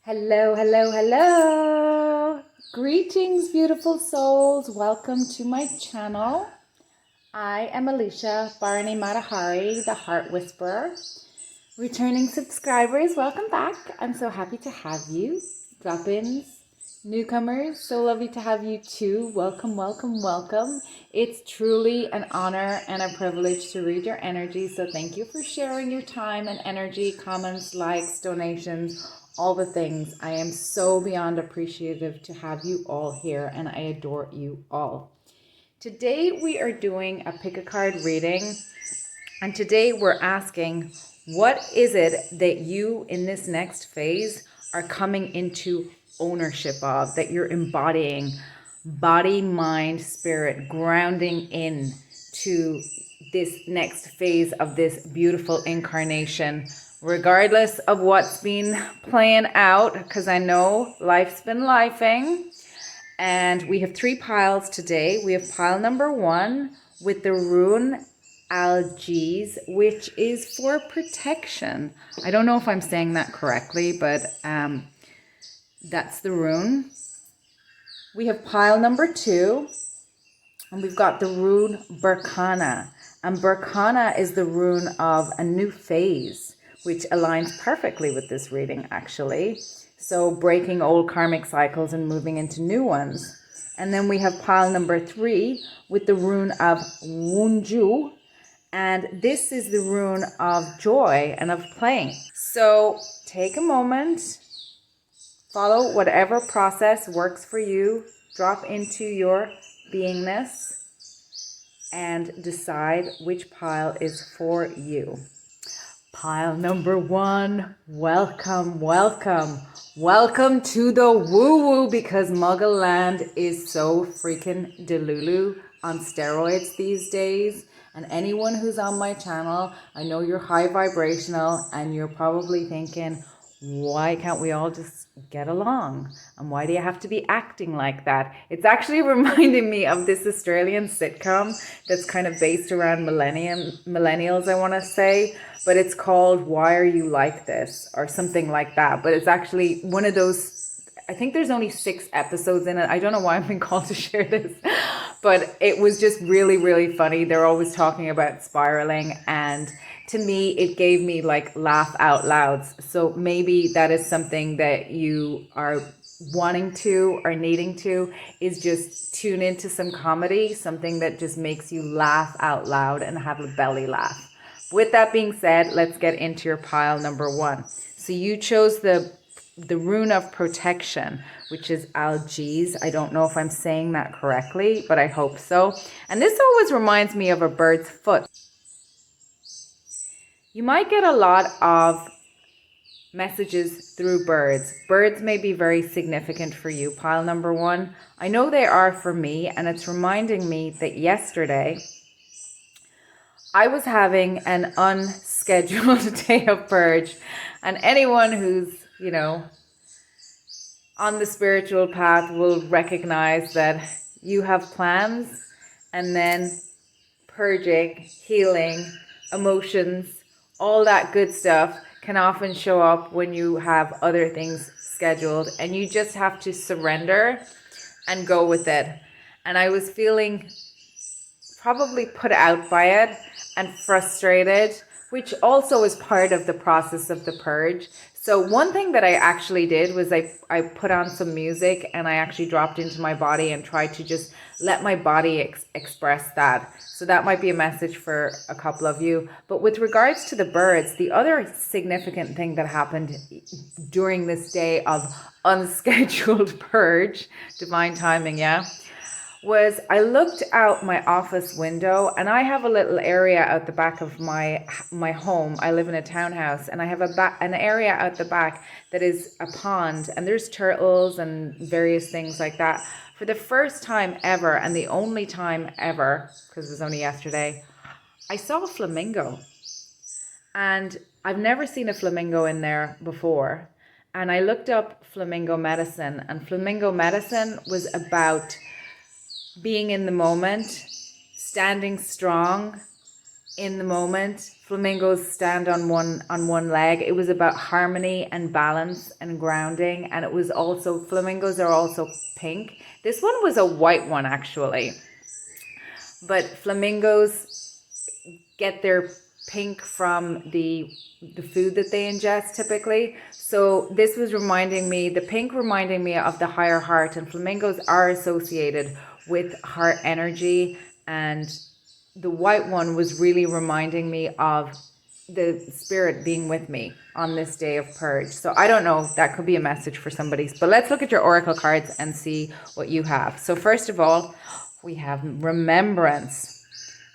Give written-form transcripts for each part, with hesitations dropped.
Hello, hello, hello. Greetings, beautiful souls. Welcome to my channel. I am Alicia Bharani Matahari, the Heart Whisperer. Returning subscribers, welcome back. I'm so happy to have you. Drop-ins, newcomers, so lovely to have you too. Welcome, welcome, welcome. It's truly an honor and a privilege to read your energy. So thank you for sharing your time and energy, comments, likes, donations, all the things. I am so beyond appreciative to have you all here, and I adore you all. Today we are doing a pick a card reading, and today we're asking, what is it that you in this next phase are coming into ownership of, that you're embodying, body, mind, spirit, grounding in to this next phase of this beautiful incarnation, regardless of what's been playing out, because I know life's been lifing. And we have 3 piles today. We have pile number 1 with the rune Algiz, which is for protection. I don't know if I'm saying that correctly, but that's the rune. We have pile number 2, and we've got the rune Berkana. And Berkana is the rune of a new phase, which aligns perfectly with this reading, actually. So breaking old karmic cycles and moving into new ones. And then we have pile number 3 with the rune of Wunju. And this is the rune of joy and of playing. So take a moment, follow whatever process works for you, drop into your beingness, and decide which pile is for you. Pile number 1, welcome, welcome. Welcome to the woo-woo, because Muggle Land is so freaking delulu on steroids these days. And anyone who's on my channel, I know you're high vibrational and you're probably thinking, why can't we all just get along? And why do you have to be acting like that? It's actually reminding me of this Australian sitcom that's kind of based around millennials, I want to say. But it's called Why Are You Like This? Or something like that. But it's actually one of those, I think there's only 6 episodes in it. I don't know why I've been called to share this. But it was just really, really funny. They're always talking about spiraling, and to me, it gave me like laugh out louds. So maybe that is something that you are wanting to or needing to, is just tune into some comedy, something that just makes you laugh out loud and have a belly laugh. With that being said, let's get into your pile number 1. So you chose the rune of protection, which is Algiz. I don't know if I'm saying that correctly, but I hope so. And this always reminds me of a bird's foot. You might get a lot of messages through birds. Birds may be very significant for you, pile number 1. I know they are for me, and it's reminding me that yesterday I was having an unscheduled day of purge. And anyone who's, on the spiritual path will recognize that you have plans, and then purging, healing, emotions, all that good stuff can often show up when you have other things scheduled, and you just have to surrender and go with it. And I was feeling probably put out by it and frustrated, which also is part of the process of the purge. So one thing that I actually did was I put on some music, and I actually dropped into my body and tried to just let my body express that. So that might be a message for a couple of you. But with regards to the birds, the other significant thing that happened during this day of unscheduled purge, divine timing, yeah, was I looked out my office window, and I have a little area out the back of my home. I live in a townhouse, and I have an area out the back that is a pond, and there's turtles and various things like that. For the first time ever, and the only time ever, because it was only yesterday, I saw a flamingo. And I've never seen a flamingo in there before. And I looked up flamingo medicine, and flamingo medicine was about being in the moment, standing strong, in the moment. Flamingos stand on one leg. It was about harmony and balance and grounding. And it was also, flamingos are also pink. This one was a white one actually. But flamingos get their pink from the food that they ingest typically. So this was reminding me, the pink reminding me of the higher heart, and flamingos are associated with heart energy, and the white one was really reminding me of the spirit being with me on this day of purge. So I don't know, that could be a message for somebody, but let's look at your oracle cards and see what you have. So first of all, we have remembrance.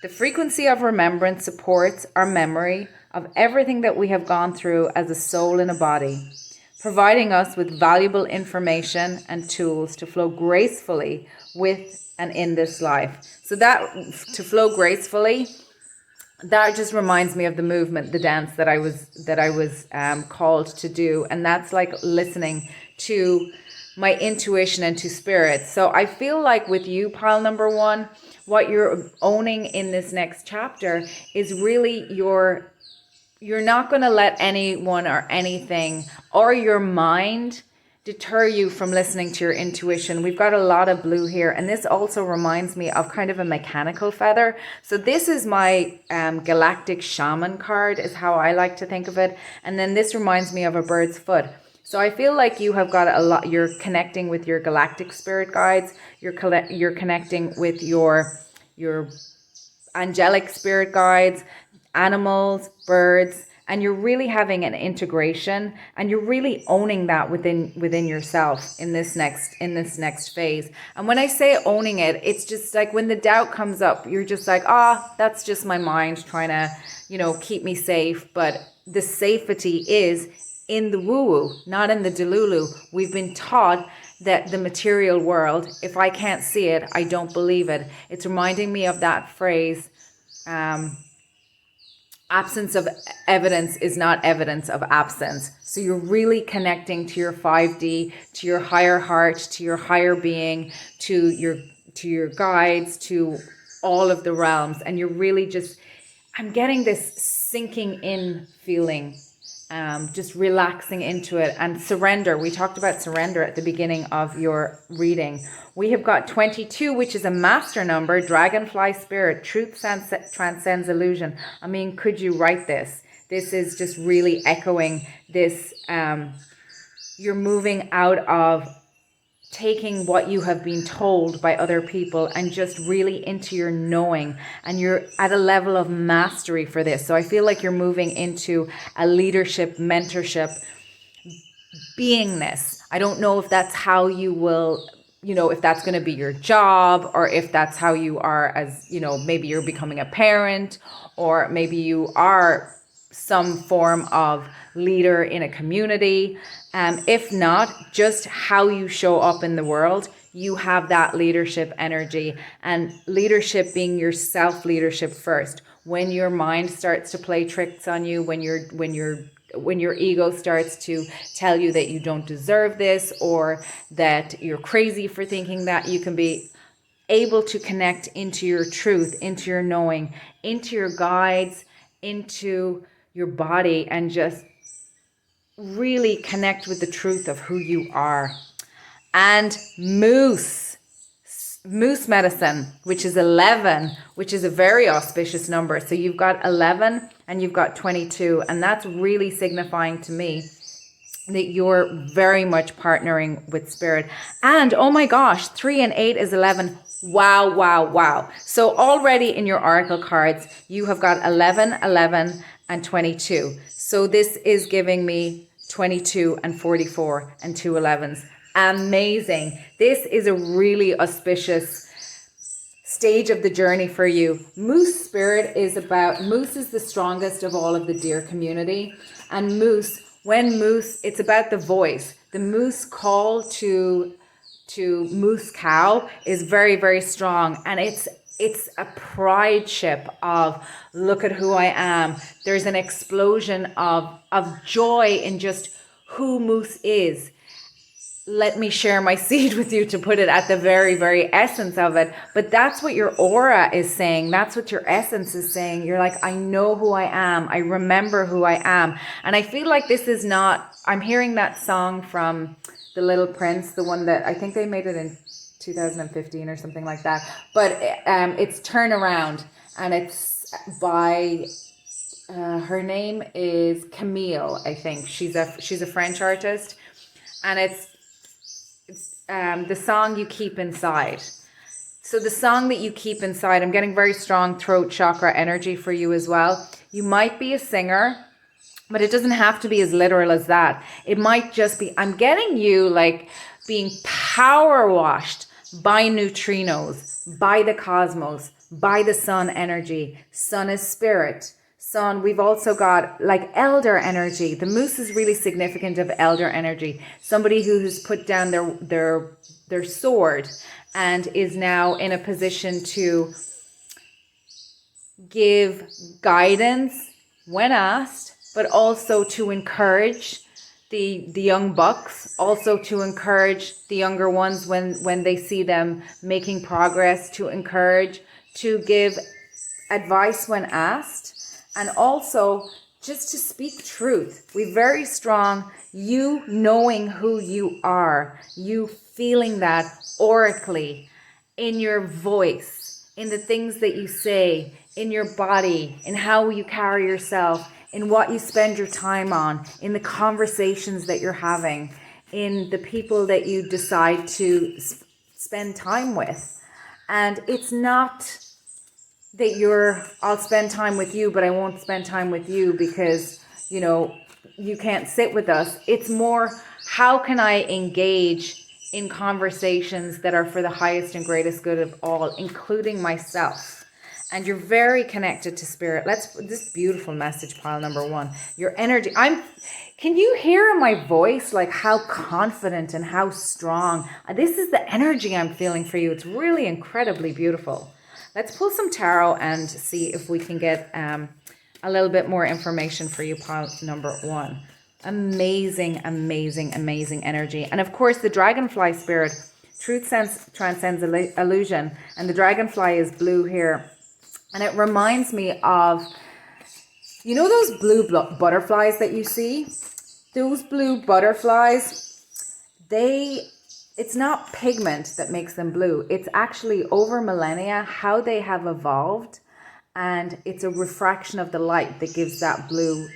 The frequency of remembrance supports our memory of everything that we have gone through as a soul in a body, providing us with valuable information and tools to flow gracefully with and in this life. So that, to flow gracefully, that just reminds me of the movement, the dance that I was called to do. And that's like listening to my intuition and to spirit. So I feel like with you, pile number one, what you're owning in this next chapter is really you're not going to let anyone or anything or your mind deter you from listening to your intuition. We've got a lot of blue here, and this also reminds me of kind of a mechanical feather. So this is my galactic shaman card, is how I like to think of it. And then this reminds me of a bird's foot. So I feel like you have got a lot, you're connecting with your galactic spirit guides, you're connecting with your angelic spirit guides, animals, birds, and you're really having an integration, and you're really owning that within yourself in this next phase. And when I say owning it, it's just like when the doubt comes up, you're just like, that's just my mind trying to, keep me safe. But the safety is in the woo-woo, not in the delulu. We've been taught that the material world, if I can't see it, I don't believe it. It's reminding me of that phrase, absence of evidence is not evidence of absence. So you're really connecting to your 5D, to your higher heart, to your higher being, to your guides, to all of the realms. And you're really just, I'm getting this sinking in feeling, just relaxing into it, and surrender. We talked about surrender at the beginning of your reading. We have got 22, which is a master number, dragonfly spirit, truth transcends illusion. I mean, could you write this? This is just really echoing this. You're moving out of taking what you have been told by other people and just really into your knowing, and you're at a level of mastery for this. So I feel like you're moving into a leadership, mentorship, beingness. I don't know if that's how you will, if that's going to be your job, or if that's how you are as, maybe you're becoming a parent, or maybe you are some form of leader in a community. If not, just how you show up in the world, you have that leadership energy, and leadership being your self-leadership first. When your mind starts to play tricks on you, when your ego starts to tell you that you don't deserve this, or that you're crazy for thinking that, you can be able to connect into your truth, into your knowing, into your guides, into your body, and just really connect with the truth of who you are. And moose medicine, which is 11, which is a very auspicious number. So you've got 11 and you've got 22, and that's really signifying to me that you're very much partnering with spirit. And oh my gosh, 3 and 8 is 11. Wow. So already in your oracle cards, you have got 11, 11, and 22. So this is giving me 22 and 44 and 2 11s. Amazing. This is a really auspicious stage of the journey for you. Moose spirit is moose is the strongest of all of the deer community. And it's about the voice. The moose call to moose cow is very, very strong. And it's a pride ship of, look at who I am. There's an explosion of joy in just who moose is. let me share my seed with you, to put it at the very, very essence of it. But that's what your aura is saying. That's what your essence is saying. You're like, I know who I am. I remember who I am. And I feel like this is not, I'm hearing that song from The Little Prince, the one that I think they made it in 2015 or something like that. But it's Turn Around, and it's by her name is Camille, I think. She's a French artist, and it's the song You Keep Inside. So the song that you keep inside, I'm getting very strong throat chakra energy for you as well. You might be a singer, but it doesn't have to be as literal as that. It might just be, I'm getting you like being power washed by neutrinos, by the cosmos, by the sun energy. Sun is spirit. Sun, we've also got like elder energy. The moose is really significant of elder energy. Somebody who has put down their sword and is now in a position to give guidance when asked, but also to encourage the young bucks, also to encourage the younger ones when they see them making progress, to encourage, to give advice when asked, and also just to speak truth. We're very strong, you knowing who you are, you feeling that oracally in your voice, in the things that you say, in your body, in how you carry yourself, in what you spend your time on, in the conversations that you're having, in the people that you decide to spend time with. And it's not that I'll spend time with you, but I won't spend time with you because, you can't sit with us. It's more, how can I engage in conversations that are for the highest and greatest good of all, including myself? And you're very connected to spirit. This beautiful message, pile number one. Your energy. Can you hear in my voice like how confident and how strong? This is the energy I'm feeling for you. It's really incredibly beautiful. Let's pull some tarot and see if we can get a little bit more information for you, pile number one. Amazing, amazing, amazing energy. And of course, the dragonfly spirit, truth transcends illusion. And the dragonfly is blue here. And it reminds me of, those blue butterflies that you see? Those blue butterflies, it's not pigment that makes them blue. It's actually over millennia how they have evolved. And it's a refraction of the light that gives that blue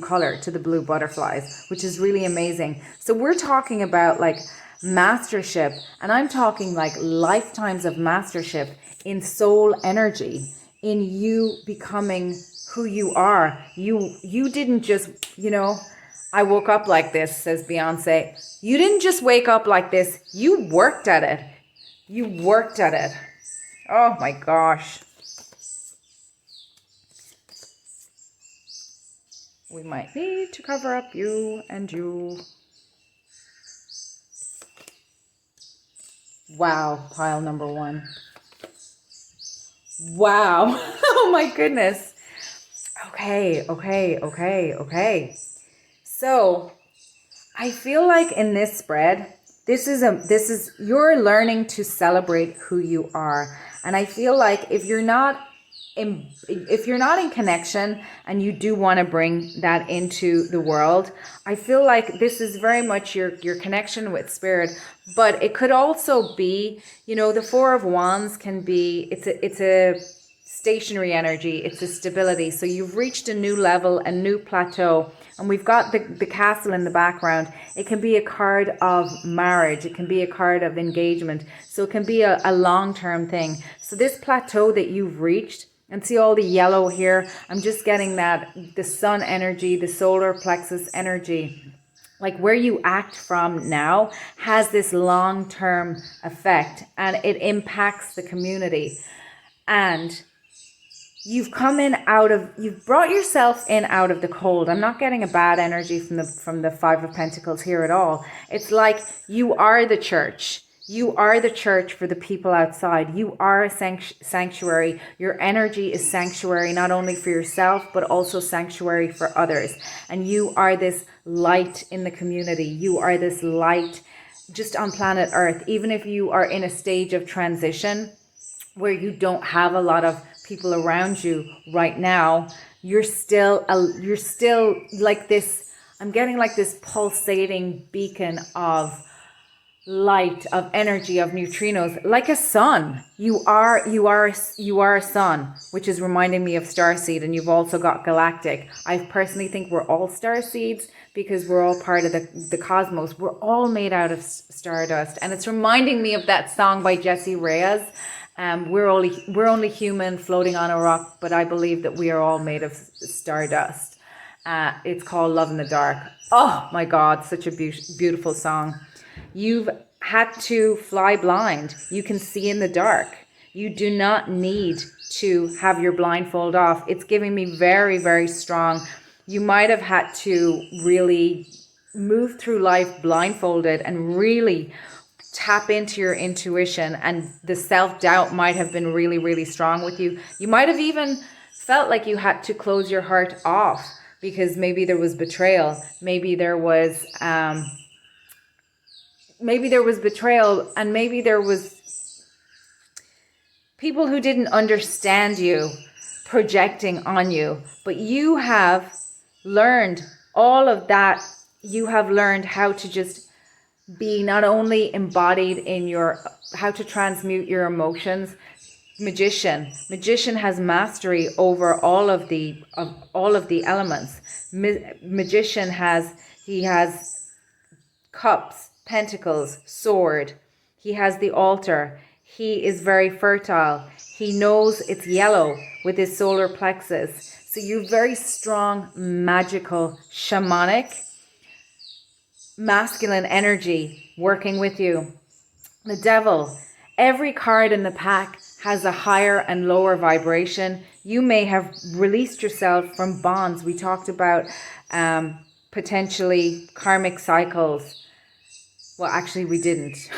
color to the blue butterflies, which is really amazing. So we're talking about like mastership, and I'm talking like lifetimes of mastership in soul energy, in you becoming who you are. You didn't just, I woke up like this, says Beyonce. You didn't just wake up like this. You worked at it. You worked at it. Oh my gosh. We might need to cover up you and you. Wow, pile number one. Wow. Oh my goodness. Okay. So I feel like in this spread, this is you're learning to celebrate who you are. And I feel like if you're not in connection and you do want to bring that into the world, I feel like this is very much your connection with spirit. But it could also be, the Four of Wands can be, it's a stationary energy, it's a stability. So you've reached a new level, a new plateau, and we've got the castle in the background. It can be a card of marriage, it can be a card of engagement, so it can be a long-term thing. So this plateau that you've reached, and see all the yellow here, I'm just getting that, the sun energy, the solar plexus energy, like where you act from now has this long-term effect, and it impacts the community. And you've brought yourself in out of the cold. I'm not getting a bad energy from the Five of Pentacles here at all. It's like you are the church. You are the church for the people outside. You are a sanctuary. Your energy is sanctuary, not only for yourself, but also sanctuary for others. And you are this light in the community. You are this light just on planet Earth. Even if you are in a stage of transition where you don't have a lot of people around you right now, you're still like this. I'm getting like this pulsating beacon of light, of energy, of neutrinos, like a sun. You are a sun, which is reminding me of starseed. And you've also got galactic. I personally think we're all star seeds because we're all part of the cosmos. We're all made out of stardust, and it's reminding me of that song by Jessie, Reyez. We're only human floating on a rock, but I believe that we are all made of stardust. It's called Love in the Dark. Oh my God, such a beautiful song. You've had to fly blind. You can see in the dark. You do not need to have your blindfold off. It's giving me very, very strong. You might have had to really move through life blindfolded and really tap into your intuition, and the self-doubt might have been really, really strong with you. You might have even felt like you had to close your heart off because maybe there was betrayal. Maybe there was betrayal, and maybe there was people who didn't understand you projecting on you. But you have learned all of that. You have learned how to just be not only embodied in how to transmute your emotions. Magician has mastery over all of the elements. Magician has cups, pentacles, sword. He has the altar. He is very fertile. He knows it's yellow with his solar plexus. So you're very strong, magical, shamanic, masculine energy working with you. The devil, every card in the pack has a higher and lower vibration. You may have released yourself from bonds. We talked about potentially karmic cycles. Well, actually, we didn't.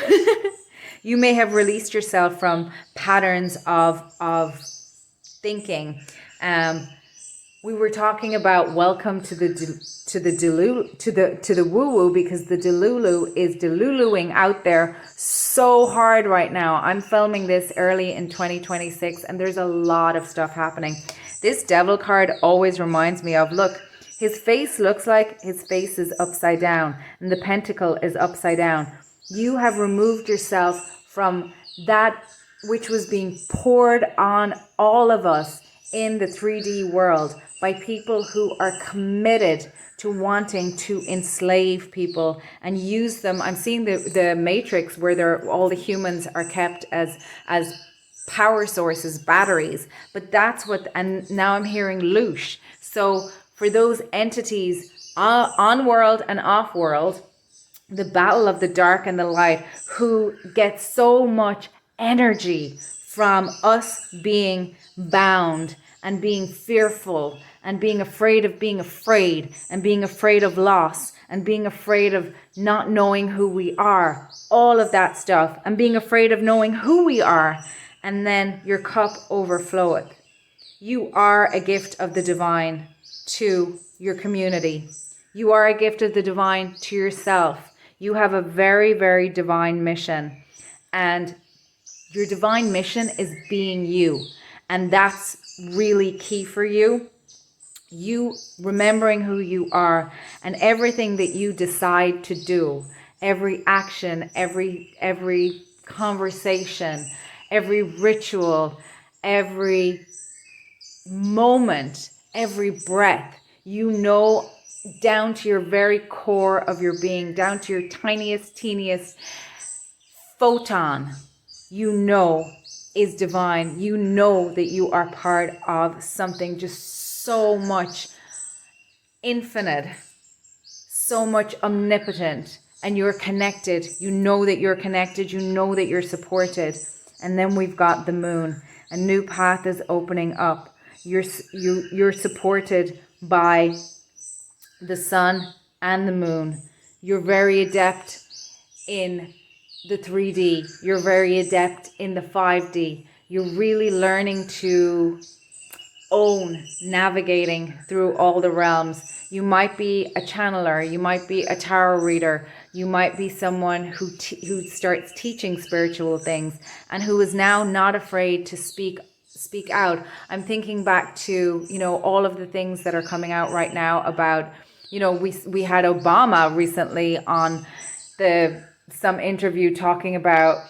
You may have released yourself from patterns of thinking. We were talking about welcome to the woo woo, because the delulu is deluluing out there so hard right now. I'm filming this early in 2026, and there's a lot of stuff happening. This devil card always reminds me of, look, his face looks like his face is upside down, and the pentacle is upside down. You have removed yourself from that which was being poured on all of us in the 3D world by people who are committed to wanting to enslave people and use them. I'm seeing the matrix where all the humans are kept as power sources, batteries. But that's what, and now I'm hearing loosh. So for those entities on world and off world, the battle of the dark and the light, who get so much energy from us being bound and being fearful and being afraid of being afraid and being afraid of loss and being afraid of not knowing who we are, all of that stuff, and being afraid of knowing who we are, and then your cup overfloweth. You are a gift of the divine to your community. You are a gift of the divine to yourself. You have a very, very divine mission, and your divine mission is being you. And that's really key for you. You remembering who you are, and everything that you decide to do, every action, every conversation, every ritual, every moment, every breath, you know, down to your very core of your being, down to your tiniest, teeniest photon, you know is divine. You know that you are part of something just so much infinite, so much omnipotent, and you're connected. You know that you're connected. You know that you're supported. And then we've got the moon. A new path is opening up. You're supported by the sun and the moon. You're very adept in the 3D. You're very adept in the 5D. You're really learning to own navigating through all the realms. You might be a channeler, you might be a tarot reader, you might be someone who starts teaching spiritual things and who is now not afraid to speak out. I'm thinking back to, you know, all of the things that are coming out right now about, you know, we had Obama recently on some interview talking about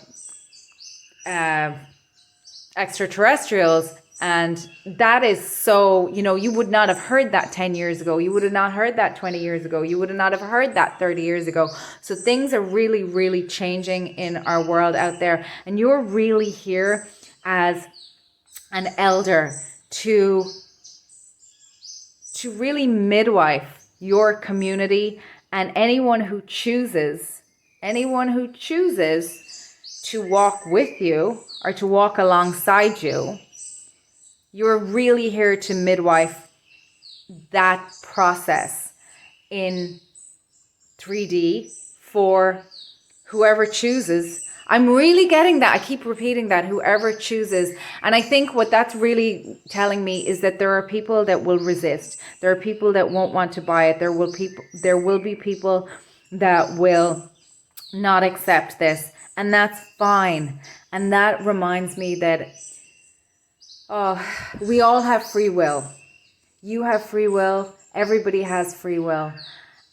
extraterrestrials. And that is so, you know, you would not have heard that 10 years ago. You would have not heard that 20 years ago. You would not have heard that 30 years ago. So things are really, really changing in our world out there. And you're really here as an elder to really midwife your community, and anyone who chooses to walk with you or to walk alongside you. You're really here to midwife that process in 3D for whoever chooses. I'm really getting that. I keep repeating that, whoever chooses. And I think what that's really telling me is that there are people that will resist. There are people that won't want to buy it. There will be people that will not accept this. And that's fine. And that reminds me that we all have free will. You have free will. Everybody has free will.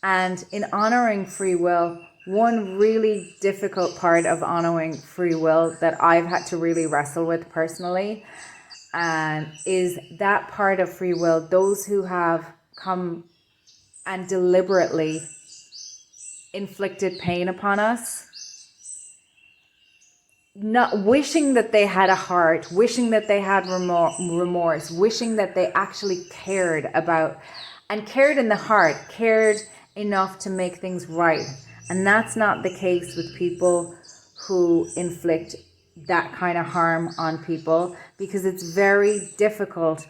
And in honoring free will, one really difficult part of honoring free will that I've had to really wrestle with personally, is that part of free will, those who have come and deliberately inflicted pain upon us, not wishing that they had a heart, wishing that they had remorse, wishing that they actually cared about, and cared in the heart, cared enough to make things right. And that's not the case with people who inflict that kind of harm on people, because it's very difficult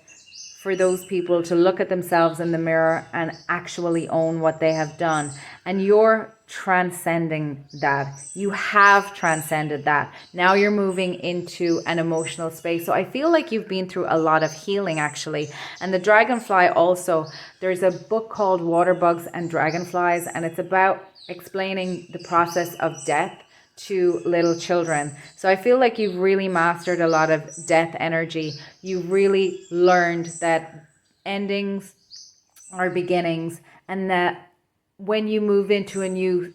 for those people to look at themselves in the mirror and actually own what they have done. And you're transcending that. You have transcended that. Now you're moving into an emotional space. So I feel like you've been through a lot of healing, actually. And the dragonfly also, there's a book called Water Bugs and Dragonflies, and it's about explaining the process of death to little children. So I feel like you've really mastered a lot of death energy. You've really learned that endings are beginnings, and that when you move into a new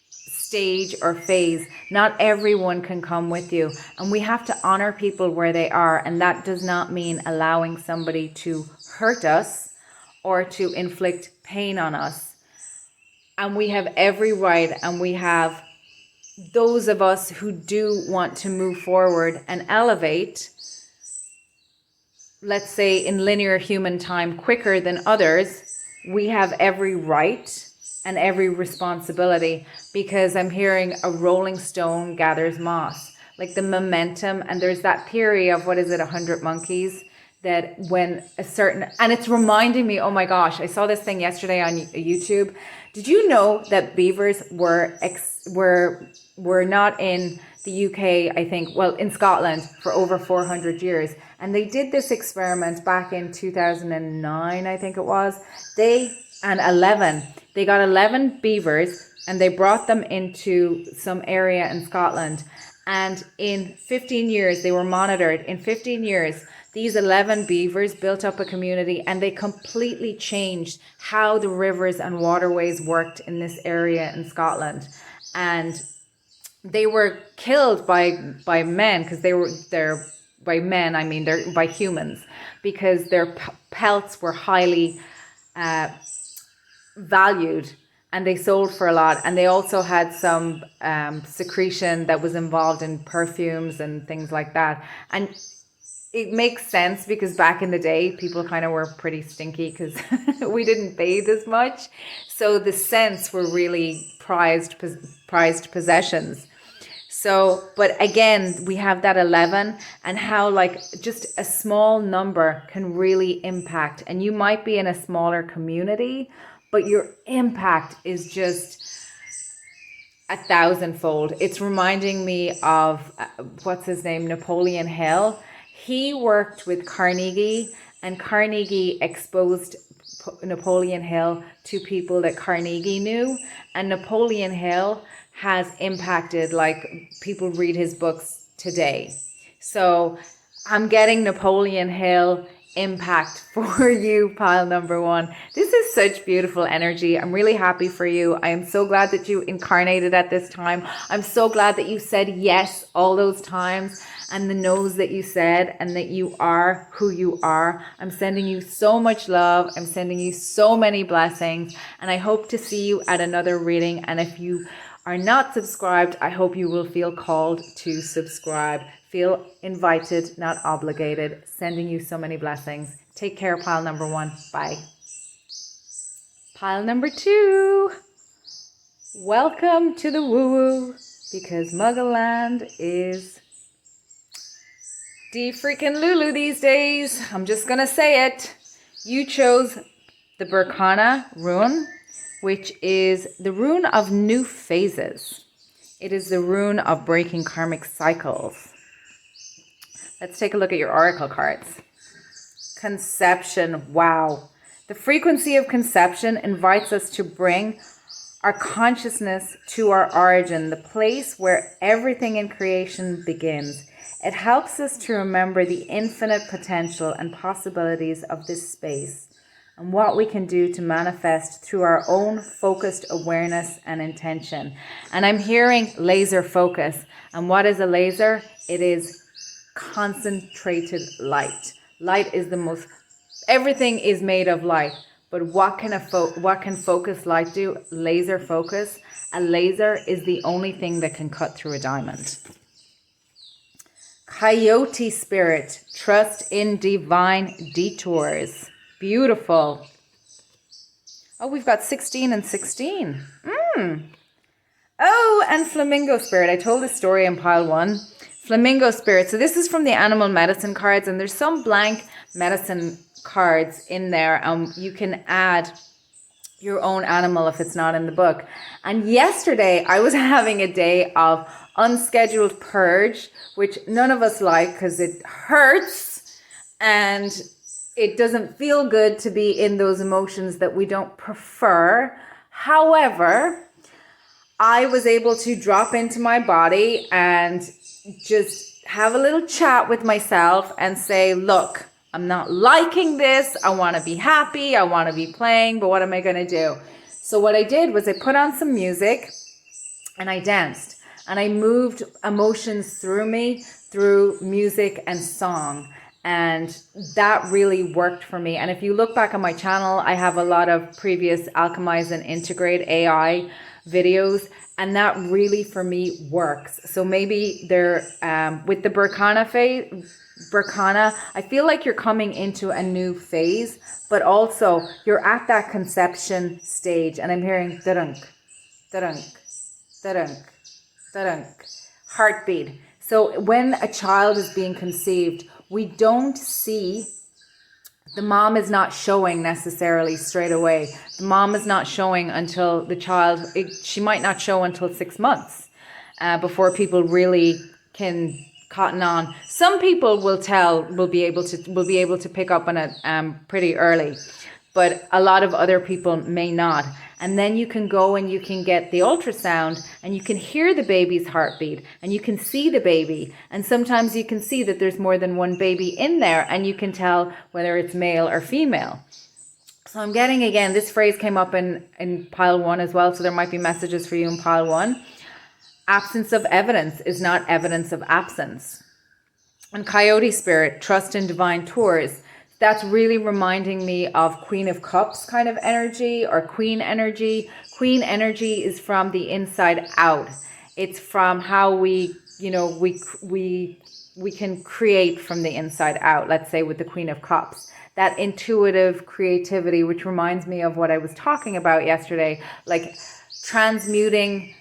stage or phase, not everyone can come with you. And we have to honor people where they are. And that does not mean allowing somebody to hurt us or to inflict pain on us. And we have every right, and we have those of us who do want to move forward and elevate, let's say in linear human time, quicker than others. We have every right and every responsibility, because I'm hearing a rolling stone gathers moss, like the momentum. And there's that theory of, 100 monkeys, that when a certain, and it's reminding me, oh my gosh, I saw this thing yesterday on YouTube. Did you know that beavers were not in the UK, I think, well, in Scotland for over 400 years. And they did this experiment back in 2009, I think it was. They got 11 beavers and they brought them into some area in Scotland. And in 15 years, they were monitored. In 15 years, these 11 beavers built up a community, and they completely changed how the rivers and waterways worked in this area in Scotland. And they were killed by men, because they're by men, I mean they're by humans, because their pelts were highly valued, and they sold for a lot. And they also had some secretion that was involved in perfumes and things like that. And it makes sense, because back in the day, people kind of were pretty stinky because we didn't bathe as much. So the scents were really prized possessions. So, but again, we have that 11, and how like just a small number can really impact. And you might be in a smaller community, but your impact is just 1,000-fold. It's reminding me of, what's his name, Napoleon Hill. He worked with Carnegie, and Carnegie exposed Napoleon Hill to people that Carnegie knew, and Napoleon Hill has impacted, like, people read his books today. So I'm getting Napoleon Hill impact for you, pile number one. This is such beautiful energy. I'm really happy for you. I am so glad that you incarnated at this time. I'm so glad that you said yes all those times, and the no's that you said, and that you are who you are. I'm sending you so much love. I'm sending you so many blessings, and I hope to see you at another reading. And if you are not subscribed, I hope you will feel called to subscribe. Feel invited, not obligated. Sending you so many blessings. Take care, pile number one. Bye. Pile number two. Welcome to the woo-woo, because Muggle-land is de-freaking Lulu these days. I'm just going to say it. You chose the Berkana rune, which is the rune of new phases. It is the rune of breaking karmic cycles. Let's take a look at your oracle cards. Conception. Wow. The frequency of conception invites us to bring our consciousness to our origin, the place where everything in creation begins. It helps us to remember the infinite potential and possibilities of this space, and what we can do to manifest through our own focused awareness and intention. And I'm hearing laser focus. And what is a laser? It is concentrated light. Light is the most, everything is made of light. But what can focus light do? Laser focus. A laser is the only thing that can cut through a diamond. Coyote spirit, trust in divine detours. Beautiful. Oh, we've got 16 and 16. Oh, and flamingo spirit. I told this story in pile one. Flamingo spirit. So this is from the animal medicine cards, and there's some blank medicine cards in there. You can add your own animal if it's not in the book. And yesterday I was having a day of unscheduled purge, which none of us like because it hurts and it doesn't feel good to be in those emotions that we don't prefer. However, I was able to drop into my body and just have a little chat with myself and say, look, I'm not liking this. I want to be happy. I want to be playing, but what am I going to do? So what I did was I put on some music and I danced and I moved emotions through me through music and song. And that really worked for me. And if you look back on my channel, I have a lot of previous Alchemize and Integrate AI videos, and that really for me works. So maybe they're with the Berkana phase, I feel like you're coming into a new phase, but also you're at that conception stage, and I'm hearing da-dunk, da-dunk, da-dunk, da-dunk, heartbeat. So when a child is being conceived, we don't see, the mom is not showing necessarily straight away. The mom is not showing until the child, she might not show until 6 months before people really can cotton on. Some people will be able to pick up on it pretty early, but a lot of other people may not. And then you can go and you can get the ultrasound and you can hear the baby's heartbeat and you can see the baby. And sometimes you can see that there's more than one baby in there and you can tell whether it's male or female. So I'm getting, again, this phrase came up in pile one as well. So there might be messages for you in pile one. Absence of evidence is not evidence of absence. And coyote spirit, trust in divine tours. That's really reminding me of Queen of Cups kind of energy or Queen energy. Queen energy is from the inside out. It's from how we can create from the inside out, let's say with the Queen of Cups. That intuitive creativity, which reminds me of what I was talking about yesterday, like transmuting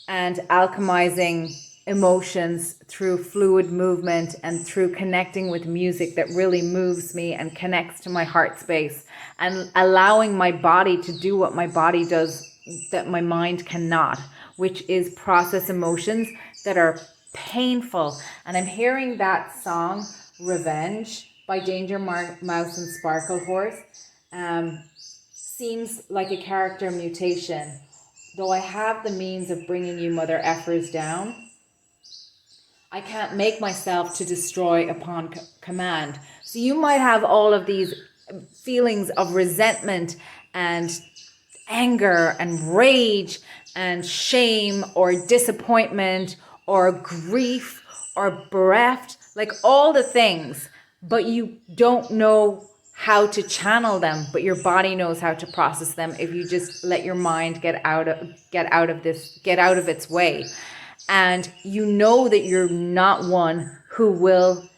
and alchemizing emotions through fluid movement and through connecting with music that really moves me and connects to my heart space, and allowing my body to do what my body does my mind cannot, which is process emotions that are painful. And I'm hearing that song Revenge by Danger Mouse and Sparklehorse. Seems like a character mutation. Though I have the means of bringing you mother effers down, I can't make myself to destroy upon command. So you might have all of these feelings of resentment and anger and rage and shame or disappointment or grief or bereft, like all the things, but you don't know how to channel them, but your body knows how to process them if you just let your mind get out of its way. And you know that you're not one who will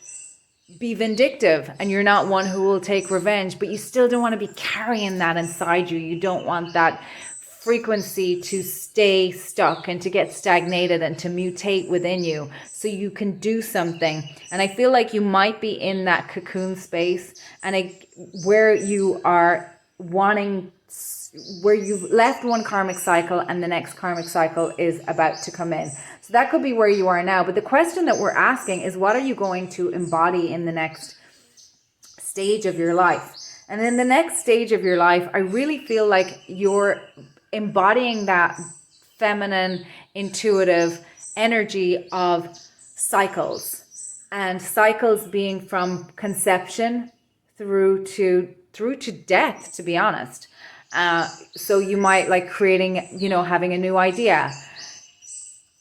be vindictive, and you're not one who will take revenge, but you still don't want to be carrying that inside you. You don't want that frequency to stay stuck and to get stagnated and to mutate within you, so you can do something. And I feel like you might be in that cocoon space, and where you are wanting, where you've left one karmic cycle and the next karmic cycle is about to come in. So that could be where you are now. But the question that we're asking is, what are you going to embody in the next stage of your life? And in the next stage of your life, I really feel like you're embodying that feminine, intuitive energy of cycles, and cycles being from conception through to death, to be honest. So you might like creating, having a new idea,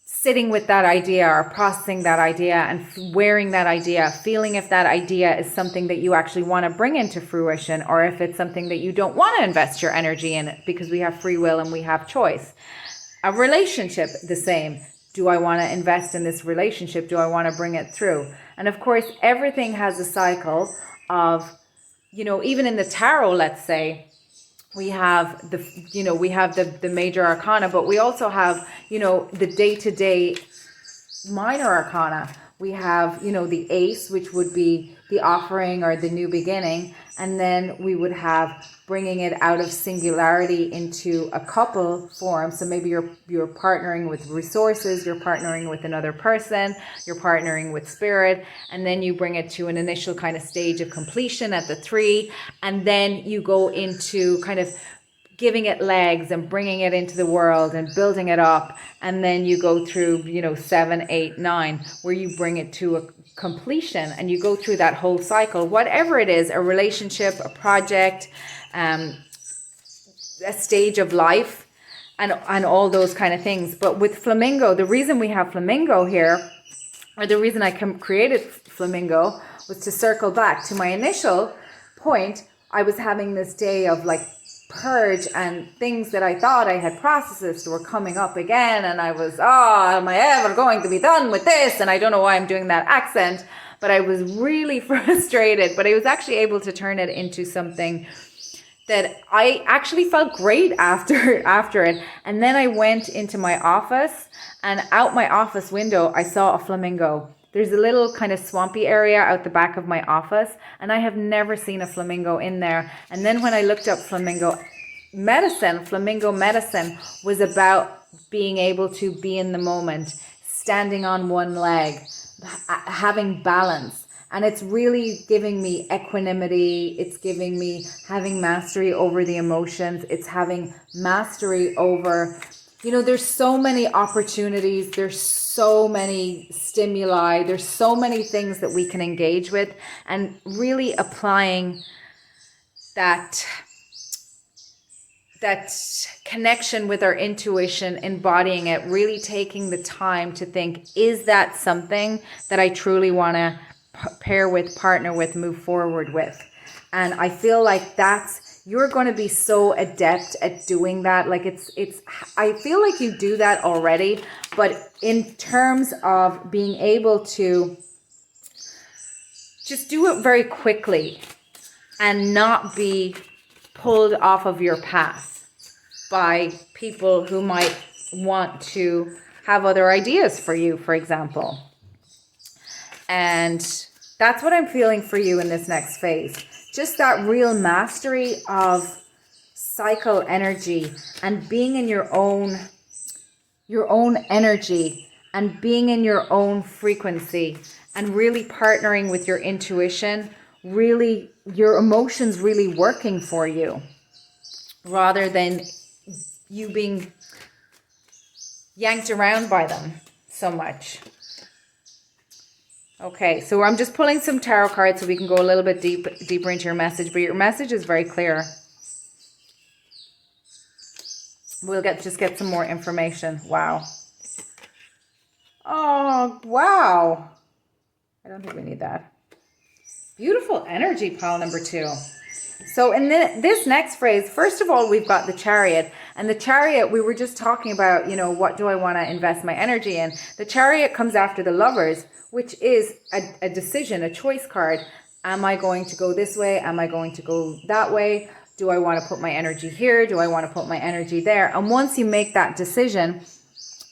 sitting with that idea or processing that idea and wearing that idea, feeling if that idea is something that you actually want to bring into fruition, or if it's something that you don't want to invest your energy in, because we have free will and we have choice. A relationship, the same. Do I want to invest in this relationship? Do I want to bring it through? And of course, everything has a cycle of, even in the tarot, let's say, we have the major arcana, but we also have, the day-to-day minor arcana. We have, the ace, which would be the offering or the new beginning. And then we would have bringing it out of singularity into a couple form. So maybe you're partnering with resources, you're partnering with another person, you're partnering with spirit, and then you bring it to an initial kind of stage of completion at the 3, and then you go into kind of giving it legs and bringing it into the world and building it up, and then you go through 7, 8, 9, where you bring it to a completion, and you go through that whole cycle, whatever it is, a relationship, a project, a stage of life, and all those kind of things. But with flamingo, the reason we have flamingo here, or the reason I created flamingo, was to circle back to my initial point. I was having this day of like purge, and things that I thought I had processed were coming up again, and I was, am I ever going to be done with this? And I don't know why I'm doing that accent, but I was really frustrated. But I was actually able to turn it into something that I actually felt great after it. And then I went into my office, and out my office window I saw a flamingo. There's a little kind of swampy area out the back of my office, and I have never seen a flamingo in there. And then when I looked up flamingo medicine was about being able to be in the moment, standing on one leg, having balance. And it's really giving me equanimity. It's giving me having mastery over the emotions. It's having mastery over, there's so many opportunities. There's so many stimuli. There's so many things that we can engage with, and really applying that connection with our intuition, embodying it, really taking the time to think, is that something that I truly want to pair with, partner with, move forward with? And I feel like you're going to be so adept at doing that. Like I feel like you do that already, but in terms of being able to just do it very quickly and not be pulled off of your path by people who might want to have other ideas for you, for example. And that's what I'm feeling for you in this next phase. Just that real mastery of cycle energy and being in your own energy and being in your own frequency and really partnering with your intuition, really your emotions really working for you rather than you being yanked around by them so much. Okay, so I'm just pulling some tarot cards so we can go a little bit deeper into your message, but your message is very clear. We'll just get some more information. Wow. Oh, wow. I don't think we need that. Beautiful energy, pile number 2. So in this next phrase, first of all, we've got the Chariot. And the Chariot, we were just talking about, what do I want to invest my energy in? The Chariot comes after the Lovers, which is a decision, a choice card. Am I going to go this way? Am I going to go that way? Do I want to put my energy here? Do I want to put my energy there? And once you make that decision,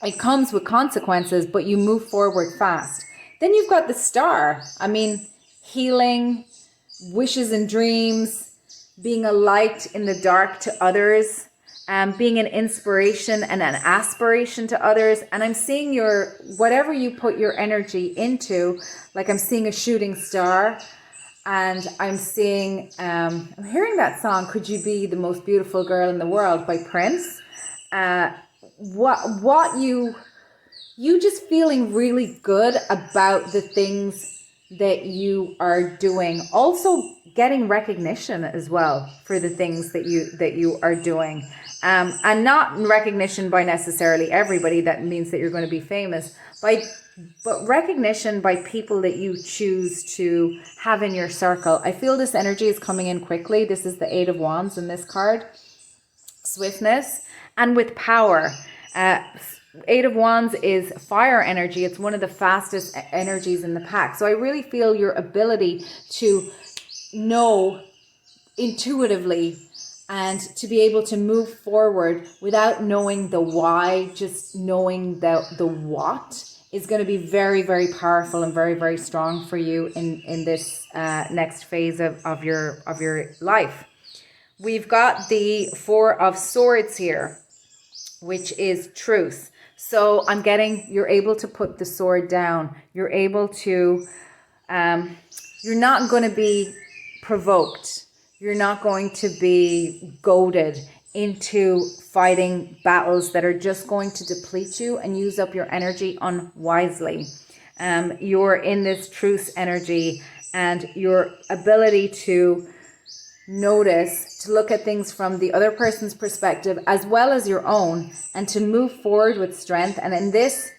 it comes with consequences, but you move forward fast. Then you've got the Star. I mean, healing, wishes and dreams, being a light in the dark to others, being an inspiration and an aspiration to others. And I'm seeing whatever you put your energy into, like I'm seeing a shooting star. And I'm seeing, I'm hearing that song, Could You Be the Most Beautiful Girl in the World by Prince. You just feeling really good about the things that you are doing. Also getting recognition as well for the things that you are doing. And not recognition by necessarily everybody, that means that you're going to be famous, but recognition by people that you choose to have in your circle. I feel this energy is coming in quickly. This is the 8 of Wands in this card. Swiftness and with power. 8 of Wands is fire energy. It's one of the fastest energies in the pack. So I really feel your ability to know intuitively and to be able to move forward without knowing the why, just knowing the what is going to be very, very powerful and very, very strong for you in this next phase of your life. We've got the 4 of Swords here, which is truth. So I'm getting, you're able to put the sword down. You're able to, you're not going to be provoked. You're not going to be goaded into fighting battles that are just going to deplete you and use up your energy unwisely. You're in this truth energy, and your ability to notice, to look at things from the other person's perspective as well as your own, and to move forward with strength. And in this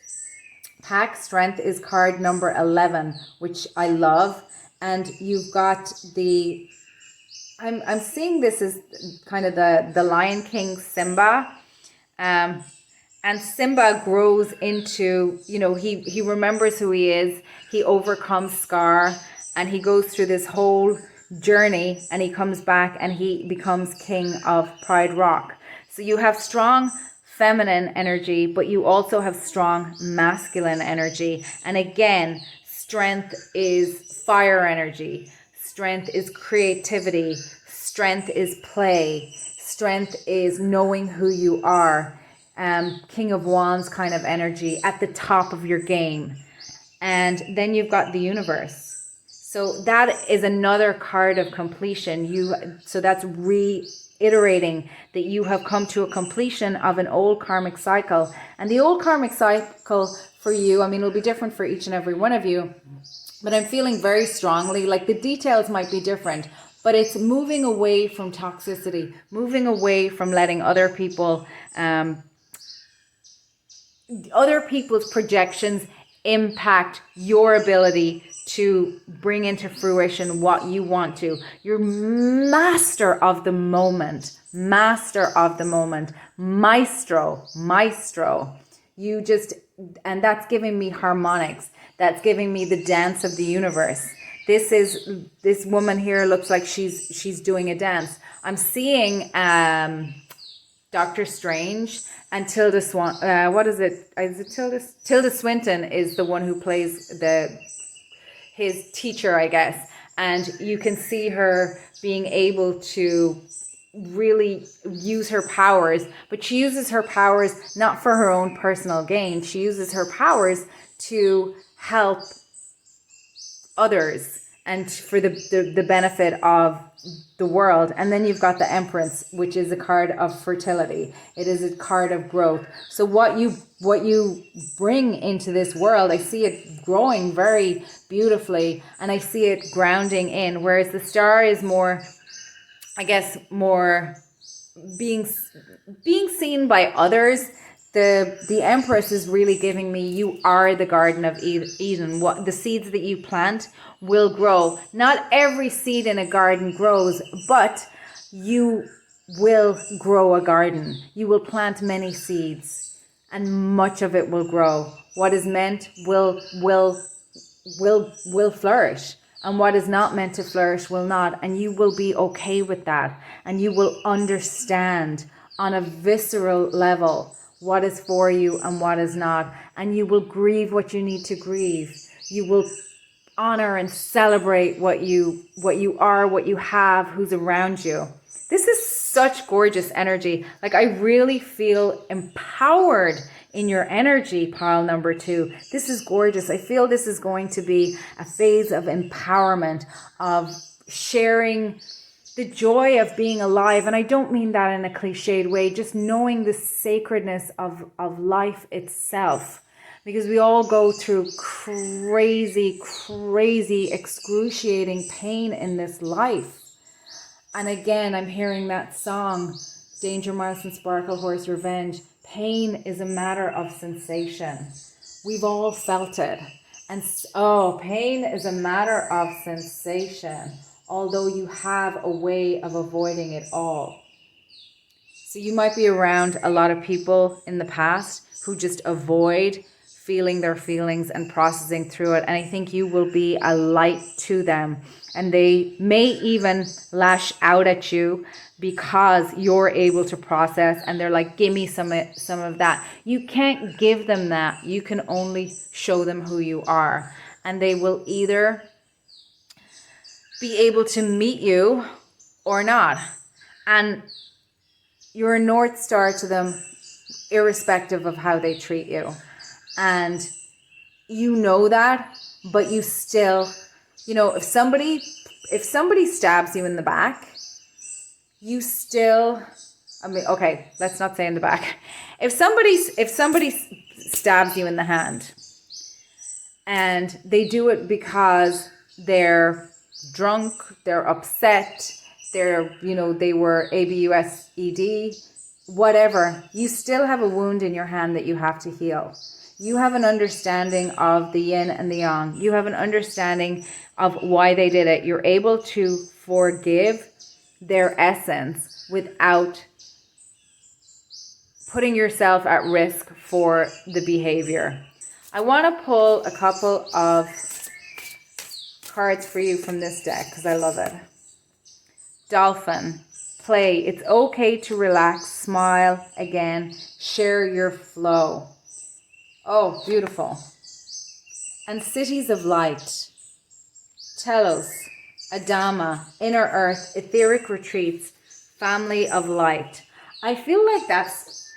pack, strength is card number 11, which I love. And you've got the, I'm seeing this as kind of the Lion King Simba. And Simba grows into, he remembers who he is. He overcomes Scar, and he goes through this whole journey, and he comes back and he becomes king of Pride Rock. So you have strong feminine energy, but you also have strong masculine energy. And again, strength is fire energy. Strength is creativity. Strength is play. Strength is knowing who you are. King of Wands kind of energy at the top of your game. And then you've got the Universe. So that is another card of completion. So that's reiterating that you have come to a completion of an old karmic cycle. And the old karmic cycle for you, I mean, it'll be different for each and every one of you, but I'm feeling very strongly, like the details might be different, but it's moving away from toxicity, moving away from letting other people's projections impact your ability to bring into fruition what you want to. You're master of the moment, maestro. You just, and that's giving me harmonics. That's giving me the dance of the universe. This woman here looks like she's doing a dance. I'm seeing Doctor Strange and Tilda Swan. What is it? Is it Tilda? Tilda Swinton is the one who plays his teacher, I guess. And you can see her being able to really use her powers, but she uses her powers not for her own personal gain. She uses her powers to help others and for the benefit of the world. And then you've got the Empress, which is a card of fertility. It is a card of growth. So what you bring into this world, I see it growing very beautifully, and I see it grounding in, whereas the Star is more, I guess, more being seen by others. The Empress is really giving me, you are the Garden of Eden. What the seeds that you plant will grow. Not every seed in a garden grows, but you will grow a garden. You will plant many seeds, and much of it will grow. What is meant will flourish, and what is not meant to flourish will not. And you will be okay with that, and you will understand on a visceral level what is for you and what is not, and you will grieve what you need to grieve. You will honor and celebrate what you are, what you have, who's around you. This is such gorgeous energy. Like, I really feel empowered in your energy, pile number 2. This is gorgeous. I feel this is going to be a phase of empowerment, of sharing the joy of being alive. And I don't mean that in a cliched way, just knowing the sacredness of life itself. Because we all go through crazy, excruciating pain in this life. And again, I'm hearing that song, Danger Mouse and Sparklehorse Revenge. Pain is a matter of sensation. We've all felt it. And pain is a matter of sensation, although you have a way of avoiding it all. So you might be around a lot of people in the past who just avoid feeling their feelings and processing through it. And I think you will be a light to them. And they may even lash out at you because you're able to process, and they're like, give me some of that. You can't give them that. You can only show them who you are. And they will either be able to meet you or not. And you're a North Star to them, irrespective of how they treat you. And you know that, but you still, if somebody stabs you in the back, you still, okay, let's not say in the back. If somebody stabs you in the hand, and they do it because they're drunk, they're upset, they were ABUSED, whatever, you still have a wound in your hand that you have to heal. You have an understanding of the yin and the yang. You have an understanding of why they did it. You're able to forgive their essence without putting yourself at risk for the behavior. I want to pull a couple of cards for you from this deck because I love it. Dolphin, play. It's okay to relax, smile again, share your flow. Oh, beautiful. And cities of light. Telos, Adama, inner earth, etheric retreats, family of light. I feel like that's,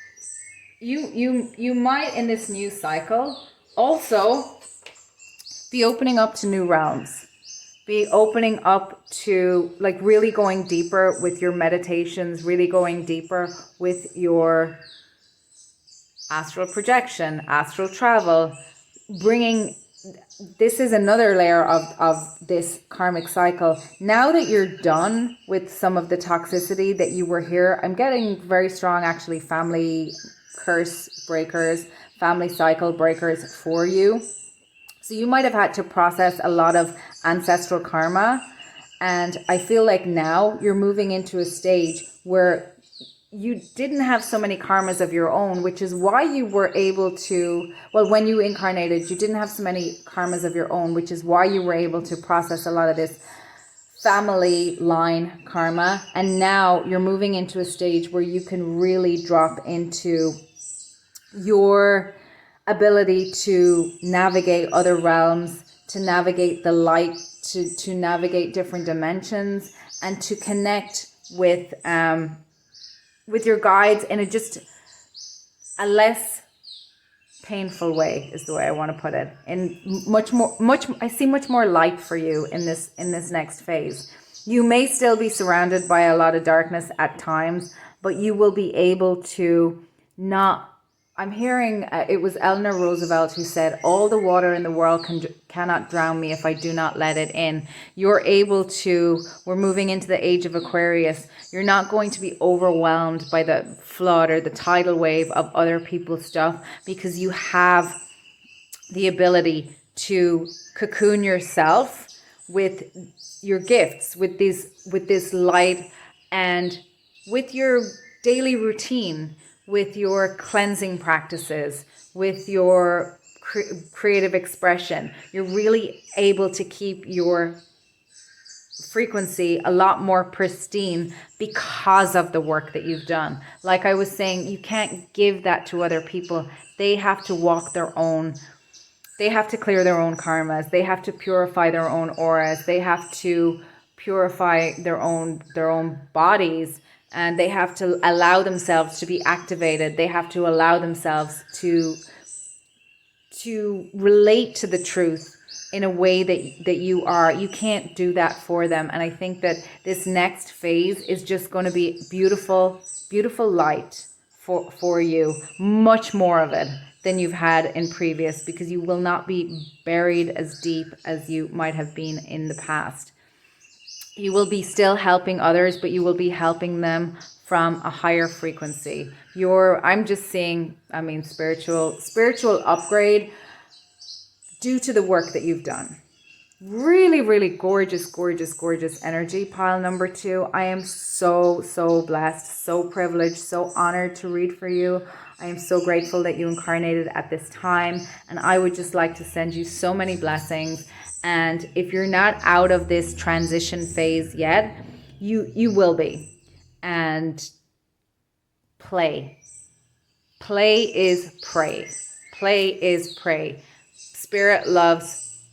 you might in this new cycle also be opening up to new realms. Be opening up to like really going deeper with your meditations, really going deeper with your astral projection, astral travel, this is another layer of this karmic cycle. Now that you're done with some of the toxicity that you were here, I'm getting very strong actually family curse breakers, family cycle breakers for you. So you might have had to process a lot of ancestral karma. And I feel like now you're moving into a stage where you didn't have so many karmas of your own, which is why you were able to, when you incarnated, you didn't have so many karmas of your own, which is why you were able to process a lot of this family line karma. And now you're moving into a stage where you can really drop into your ability to navigate other realms, to navigate the light, to navigate different dimensions, and to connect with your guides in a less painful way, is the way I want to put it. In I see much more light for you in this next phase. You may still be surrounded by a lot of darkness at times, but you will be able to not. I'm hearing it was Eleanor Roosevelt who said, "All the water in the world cannot drown me if I do not let it in." You're able to. We're moving into the age of Aquarius. You're not going to be overwhelmed by the flood or the tidal wave of other people's stuff, because you have the ability to cocoon yourself with your gifts, with this light, and with your daily routine, with your cleansing practices, with your creative expression. You're really able to keep your frequency a lot more pristine because of the work that you've done. Like I was saying, you can't give that to other people. They have to walk their own. They have to clear their own karmas. They have to purify their own auras. They have to purify their own bodies, and they have to allow themselves to be activated. They have to allow themselves to relate to the truth in a way that you are. You can't do that for them. And I think that this next phase is just going to be beautiful, beautiful light for you. Much more of it than you've had in previous, because you will not be buried as deep as you might have been in the past. You will be still helping others, but you will be helping them from a higher frequency. I'm just seeing, spiritual upgrade due to the work that you've done. Really, really gorgeous, gorgeous, gorgeous energy, pile number 2. I am so, so blessed, so privileged, so honored to read for you. I am so grateful that you incarnated at this time, and I would just like to send you so many blessings. And if you're not out of this transition phase yet, you will be. And play is pray. Play is pray. Spirit loves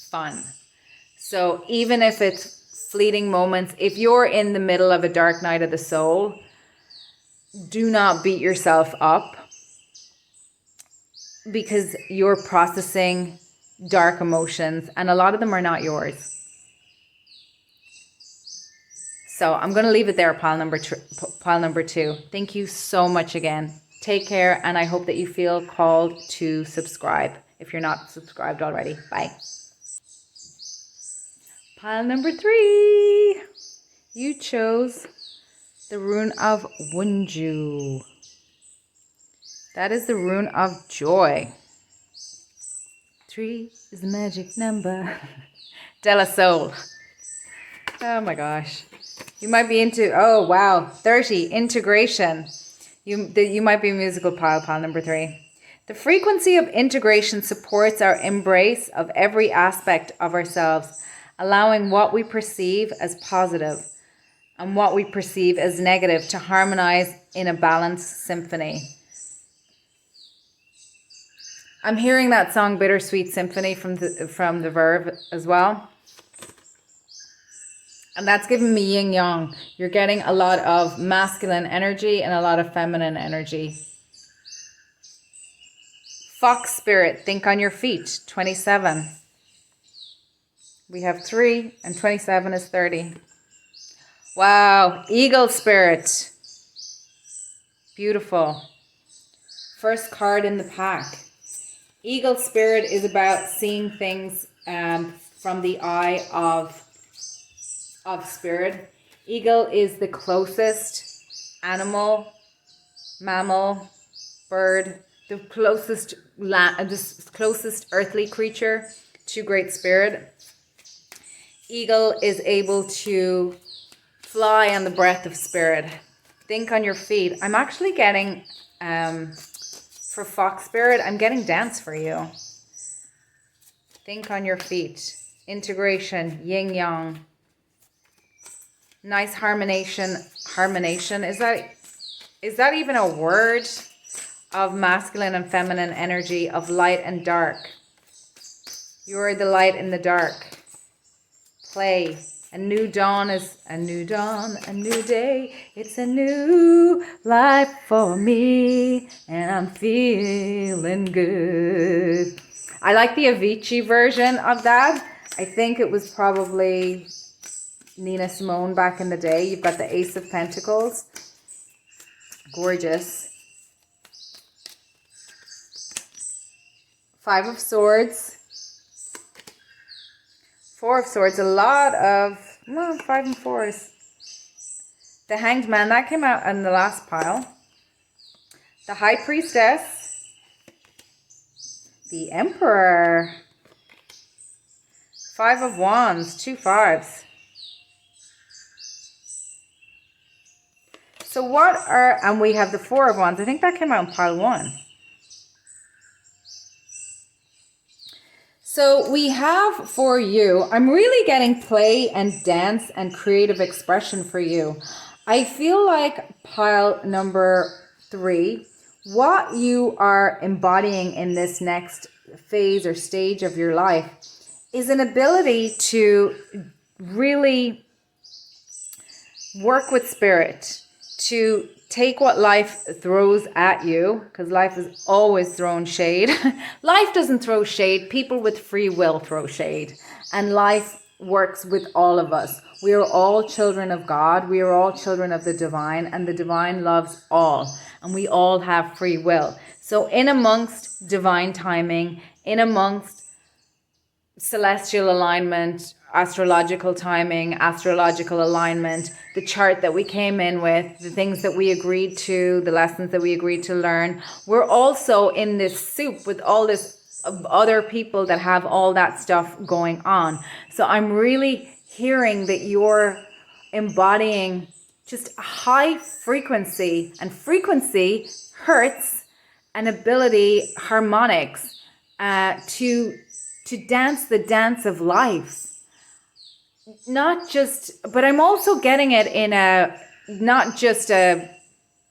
fun. So even if it's fleeting moments, if you're in the middle of a dark night of the soul, do not beat yourself up, because you're processing dark emotions, and a lot of them are not yours. So I'm going to leave it there, pile number 2. Thank you so much again. Take care, and I hope that you feel called to subscribe if you're not subscribed already. Bye. Pile number 3. You chose the rune of Wunju. That is the rune of joy. 3 is the magic number. De La Soul. Oh my gosh. You might be into, 30, integration. You might be a musical pile number 3. The frequency of integration supports our embrace of every aspect of ourselves, allowing what we perceive as positive and what we perceive as negative to harmonize in a balanced symphony. I'm hearing that song Bittersweet Symphony from the Verve as well. And that's giving me yin yang. You're getting a lot of masculine energy and a lot of feminine energy. Fox spirit, think on your feet, 27. We have 3 and 27 is 30. Wow, eagle spirit. Beautiful. First card in the pack. Eagle spirit is about seeing things from the eye of spirit. Eagle is the closest animal, mammal, bird, the closest earthly creature to Great Spirit. Eagle is able to fly on the breath of spirit. Think on your feet. I'm actually getting, for Fox Spirit, I'm getting dance for you. Think on your feet. Integration, yin yang. Nice harmonation. Is that even a word? Of masculine and feminine energy, of light and dark. You are the light in the dark. Play. A new dawn is a new dawn, a new day. It's a new life for me, and I'm feeling good. I like the Avicii version of that. I think it was probably Nina Simone back in the day. You've got the Ace of Pentacles. Gorgeous. Five of Swords. Four of Swords. A lot of... well, 5 and 4s. The Hanged Man. That came out in the last pile. The High Priestess. The Emperor. 5 of Wands. 2 5s. So what are... and we have the 4 of Wands. I think that came out in pile 1. So we have for you, I'm really getting play and dance and creative expression for you. I feel like pile number 3, what you are embodying in this next phase or stage of your life is an ability to really work with spirit, to take what life throws at you, because life is always throwing shade. Life doesn't throw shade. People with free will throw shade. And life works with all of us. We are all children of God. We are all children of the divine, and the divine loves all. And we all have free will. So in amongst divine timing, in amongst celestial alignment, astrological timing, astrological alignment, the chart that we came in with, the things that we agreed to, the lessons that we agreed to learn. We're also in this soup with all this other people that have all that stuff going on. So I'm really hearing that you're embodying just a high frequency, and frequency, hertz, an ability, harmonics, to dance the dance of life. Not just, but I'm also getting it in a, not just a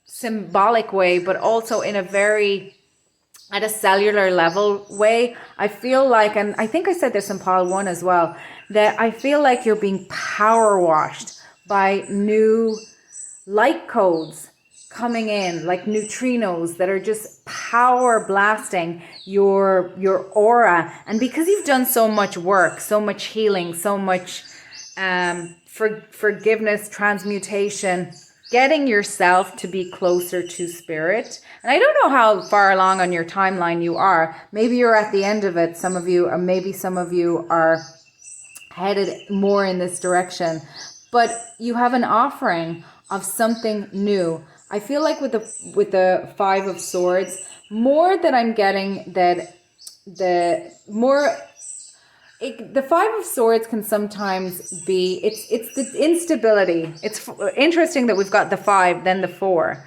symbolic way, but also in a very, at a cellular level way. I feel like, and I think I said this in pile 1 as well, that I feel like you're being power washed by new light codes coming in, like neutrinos that are just power blasting your aura. And because you've done so much work, so much healing, so much forgiveness, transmutation, getting yourself to be closer to spirit. And I don't know how far along on your timeline you are. Maybe you're at the end of it, some of you, or maybe some of you are headed more in this direction. But you have an offering of something new. I feel like with the 5 of Swords, more that I'm getting that the 5 of Swords can sometimes be, it's the instability. It's interesting that we've got the 5, then the 4.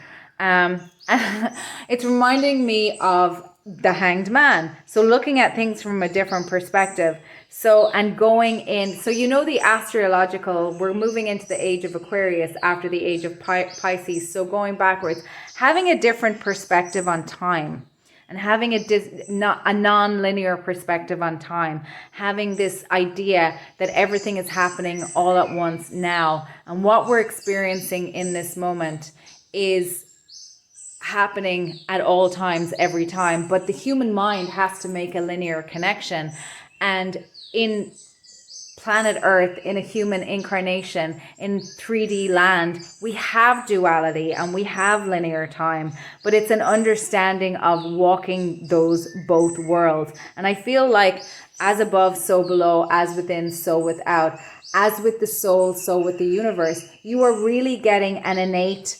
It's reminding me of the Hanged Man. So looking at things from a different perspective. So, and going in, so you know the astrological, we're moving into the age of Aquarius after the age of Pisces. So going backwards, having a different perspective on time. And having a non-linear perspective on time, having this idea that everything is happening all at once now, and what we're experiencing in this moment is happening at all times, every time. But the human mind has to make a linear connection, and in planet Earth, in a human incarnation, in 3D land, we have duality and we have linear time, but it's an understanding of walking those both worlds. And I feel like as above, so below, as within, so without, as with the soul, so with the universe, you are really getting an innate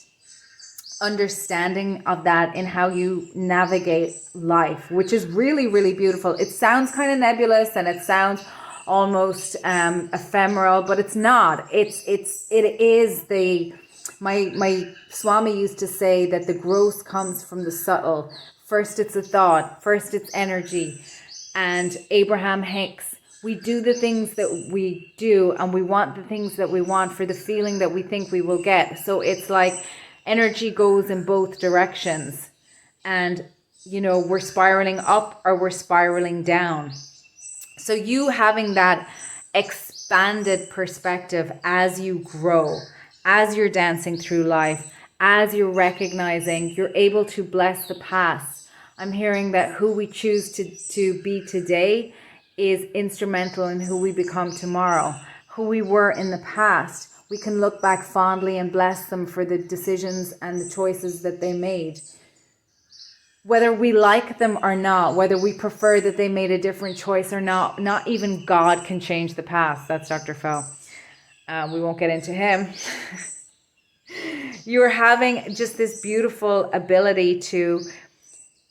understanding of that in how you navigate life, which is really, really beautiful. It sounds kind of nebulous and it sounds almost ephemeral, but it's not. It is the, my Swami used to say that the gross comes from the subtle. First it's a thought, first it's energy. And Abraham Hicks, we do the things that we do, and we want the things that we want for the feeling that we think we will get. So it's like energy goes in both directions, and you know, we're spiraling up or we're spiraling down. So you having that expanded perspective as you grow, as you're dancing through life, as you're recognizing you're able to bless the past. I'm hearing that who we choose to be today is instrumental in who we become tomorrow. Who we were in the past, we can look back fondly and bless them for the decisions and the choices that they made. Whether we like them or not, whether we prefer that they made a different choice or not even God can change the past. That's Dr. Phil. We won't get into him. You're having just this beautiful ability to,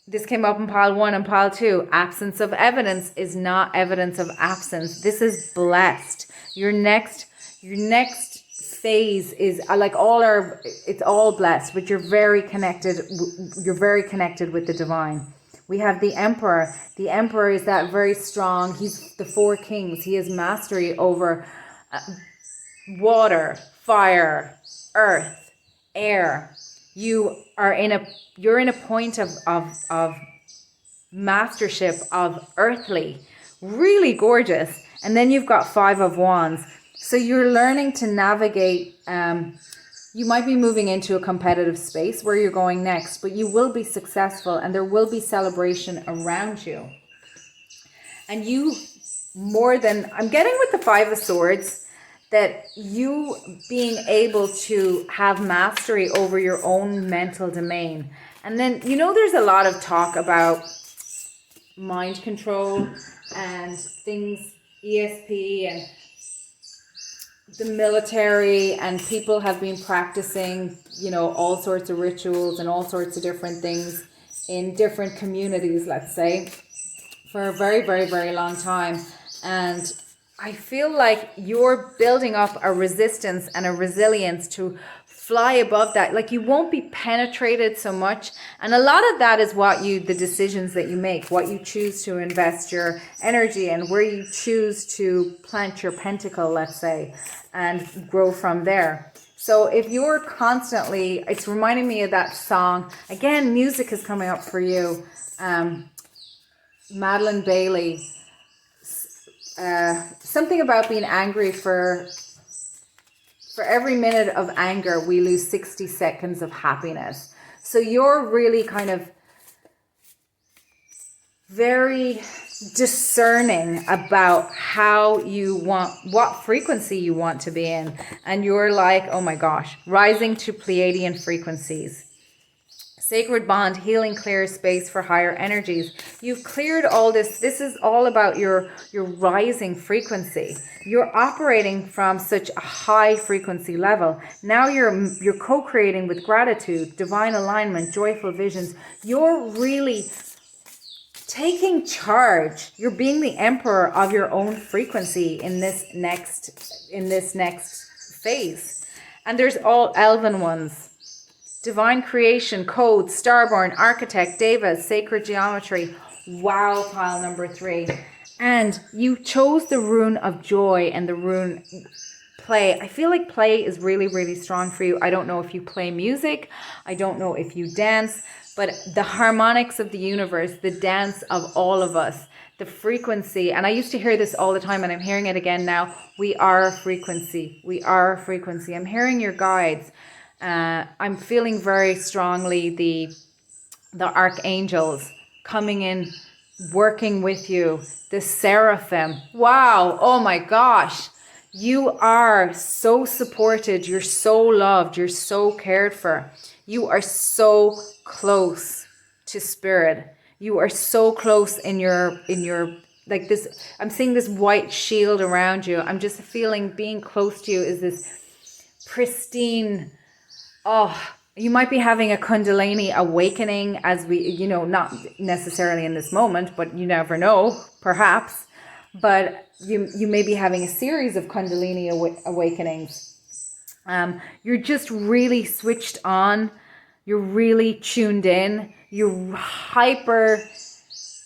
this came up in pile 1 and pile 2. Absence of evidence is not evidence of absence. This is blessed. Your next phase is like it's all blessed, but you're very connected with the divine. We have the emperor. The emperor is that very strong. He's the 4 kings. He has mastery over water, fire, earth, air. You're in a point of mastership of earthly, really gorgeous. And then you've got 5 of wands. So you're learning to navigate. You might be moving into a competitive space where you're going next, but you will be successful and there will be celebration around you. And I'm getting with the 5 of Swords, that you being able to have mastery over your own mental domain. And then, there's a lot of talk about mind control and things, ESP and the military, and people have been practicing, all sorts of rituals and all sorts of different things in different communities, let's say, for a very, very, very long time. And I feel like you're building up a resistance and a resilience to fly above that. Like you won't be penetrated so much. And a lot of that is the decisions that you make, what you choose to invest your energy in, where you choose to plant your pentacle, let's say, and grow from there. So if you're constantly, it's reminding me of that song. Again, music is coming up for you. Madilyn Bailey. Something about being angry for every minute of anger, we lose 60 seconds of happiness. So you're really kind of very discerning about what frequency you want to be in. And you're like, oh my gosh, rising to Pleiadian frequencies. Sacred bond, healing, clear space for higher energies. You've cleared all this. This is all about your rising frequency. You're operating from such a high frequency level. Now you're co-creating with gratitude, divine alignment, joyful visions. You're really taking charge. You're being the emperor of your own frequency in this next phase. And there's all elven ones. Divine creation, code, starborn, architect, devas, sacred geometry. Wow, pile number 3. And you chose the rune of joy and the rune play. I feel like play is really, really strong for you. I don't know if you play music. I don't know if you dance. But the harmonics of the universe, the dance of all of us, the frequency. And I used to hear this all the time and I'm hearing it again now. We are a frequency. We are a frequency. I'm hearing your guides. I'm feeling very strongly the archangels coming in, working with you, the seraphim. Wow, oh my gosh, you are so supported, you're so loved, you're so cared for. You are so close to spirit. You are so close in your like this. I'm seeing this white shield around you. I'm just feeling being close to you is this pristine. Oh, you might be having a Kundalini awakening as we, not necessarily in this moment, but you never know, perhaps. But you may be having a series of Kundalini awakenings. You're just really switched on. You're really tuned in. You're hyper,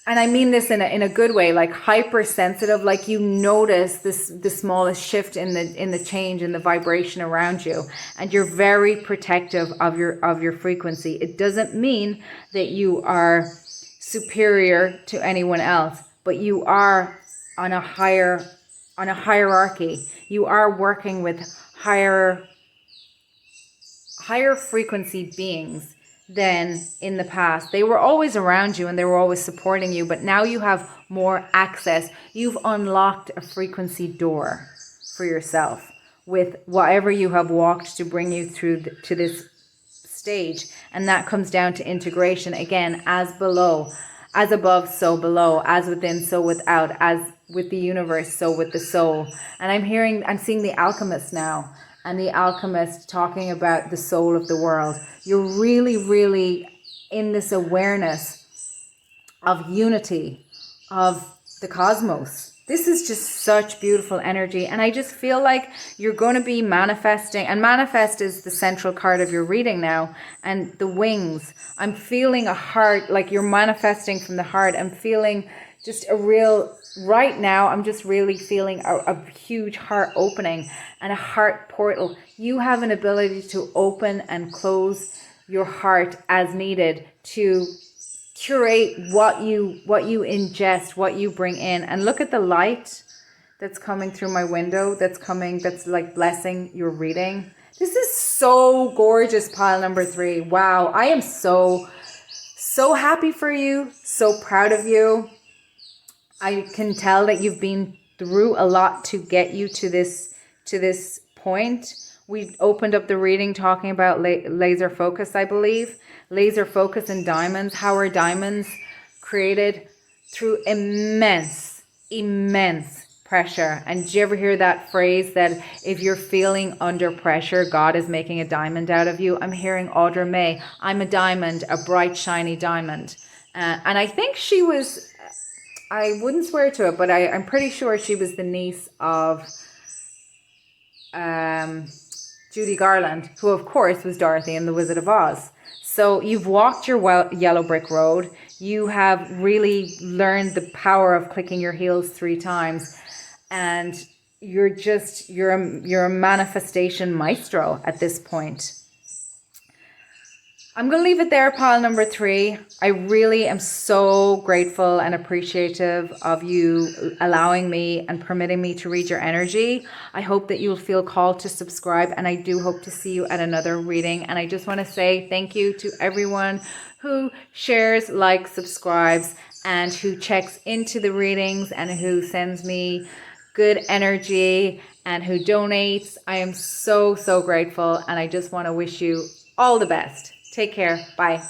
and I mean this in a good way, like hypersensitive, like you notice the smallest shift in the change in the vibration around you, and you're very protective of your frequency. It doesn't mean that you are superior to anyone else, but you are on a higher on a hierarchy. You are working with higher frequency beings than in the past. They were always around you and they were always supporting you, but now you have more access. You've unlocked a frequency door for yourself with whatever you have walked to bring you through to this stage. And that comes down to integration again, as below, as above, so below, as within, so without, as with the universe, so with the soul. And I'm seeing the alchemist now, and the alchemist talking about the soul of the world. You're really, really in this awareness of unity, of the cosmos. This is just such beautiful energy. And I just feel like you're going to be manifesting. And manifest is the central card of your reading now. And the wings. I'm feeling a heart, like you're manifesting from the heart. I'm feeling just a real, right now, I'm just really feeling a huge heart opening and a heart portal. You have an ability to open and close your heart as needed to curate what you ingest, what you bring in. And look at the light that's coming through my window, that's like blessing your reading. This is so gorgeous, pile number 3. Wow, I am so happy for you, so proud of you. I can tell that you've been through a lot to get you to this point. We opened up the reading talking about laser focus, I believe. Laser focus and diamonds. How are diamonds created? Through immense pressure. And did you ever hear that phrase that if you're feeling under pressure, God is making a diamond out of you? I'm hearing Audra May. I'm a diamond, a bright, shiny diamond. And I think she was, I wouldn't swear to it, but I'm pretty sure she was the niece of Judy Garland, who of course was Dorothy in The Wizard of Oz. So you've walked your yellow brick road. You have really learned the power of clicking your heels 3 times. And you're a manifestation maestro at this point. I'm going to leave it there, pile number 3. I really am so grateful and appreciative of you allowing me and permitting me to read your energy. I hope that you'll feel called to subscribe, and I do hope to see you at another reading. And I just want to say thank you to everyone who shares, likes, subscribes, and who checks into the readings and who sends me good energy and who donates. I am so grateful, and I just want to wish you all the best. Take care. Bye.